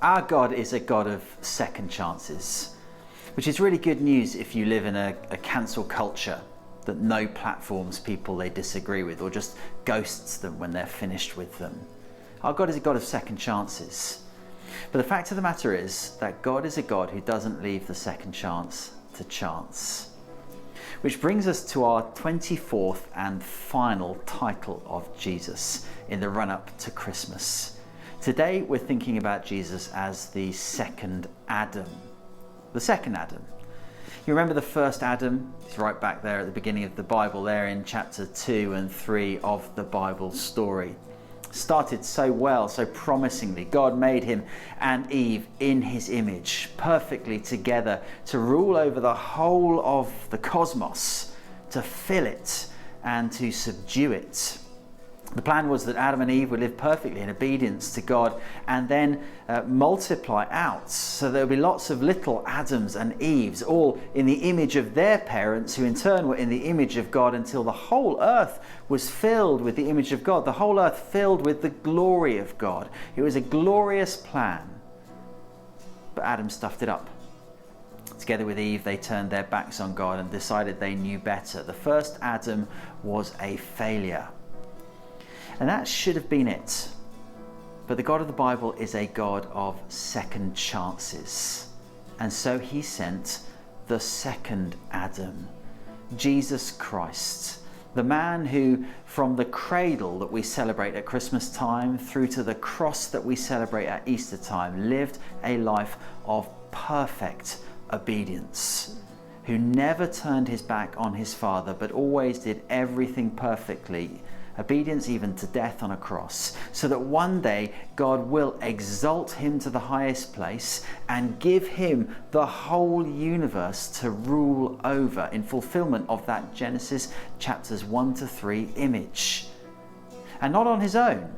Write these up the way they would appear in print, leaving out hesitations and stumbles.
Our God is a God of second chances, which is really good news if you live in a cancel culture that no platforms people they disagree with or just ghosts them when they're finished with them. Our God is a God of second chances. But the fact of the matter is that God is a God who doesn't leave the second chance to chance. Which brings us to our 24th and final title of Jesus in the run-up to Christmas. Today we're thinking about Jesus as the second Adam. The second Adam. You remember the first Adam? He's right back there at the beginning of the Bible, there in chapter 2 and 3 of the Bible story. Started so well, so promisingly. God made him and Eve in his image, perfectly together, to rule over the whole of the cosmos, to fill it and to subdue it. The plan was that Adam and Eve would live perfectly in obedience to God and then multiply out. So there would be lots of little Adams and Eves, all in the image of their parents, who in turn were in the image of God, until the whole earth was filled with the image of God, the whole earth filled with the glory of God. It was a glorious plan, but Adam stuffed it up. Together with Eve, they turned their backs on God and decided they knew better. The first Adam was a failure. And that should have been it. But the God of the Bible is a God of second chances. And so he sent the second Adam, Jesus Christ, the man who, from the cradle that we celebrate at Christmas time through to the cross that we celebrate at Easter time, lived a life of perfect obedience, who never turned his back on his Father, but always did everything perfectly. Obedience even to death on a cross, so that one day God will exalt him to the highest place and give him the whole universe to rule over, in fulfillment of that Genesis chapters 1 to 3 image. And not on his own.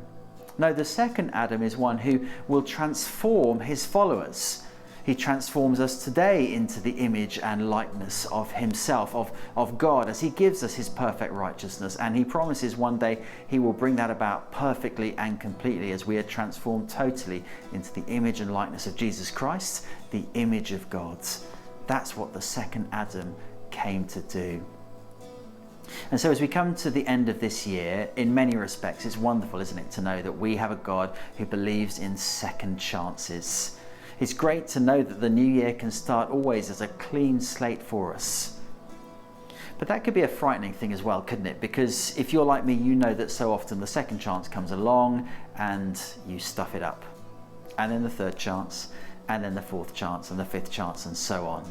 No, the second Adam is one who will transform his followers. He transforms us today into the image and likeness of himself, of God, as he gives us his perfect righteousness. And he promises one day he will bring that about perfectly and completely as we are transformed totally into the image and likeness of Jesus Christ, the image of God. That's what the second Adam came to do. And so as we come to the end of this year, in many respects, it's wonderful, isn't it, to know that we have a God who believes in second chances. It's great to know that the new year can start always as a clean slate for us. But that could be a frightening thing as well, couldn't it? Because if you're like me, you know that so often the second chance comes along and you stuff it up. And then the third chance, and then the fourth chance, and the fifth chance, and so on.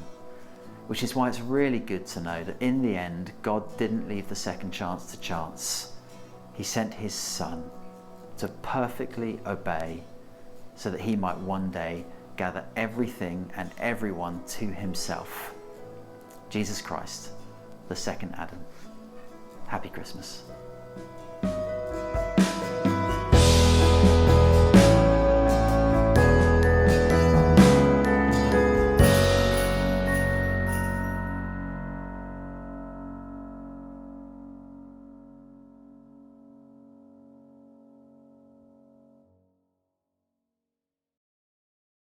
Which is why it's really good to know that in the end, God didn't leave the second chance to chance. He sent his Son to perfectly obey so that he might one day gather everything and everyone to himself. Jesus Christ, the second Adam. Happy Christmas.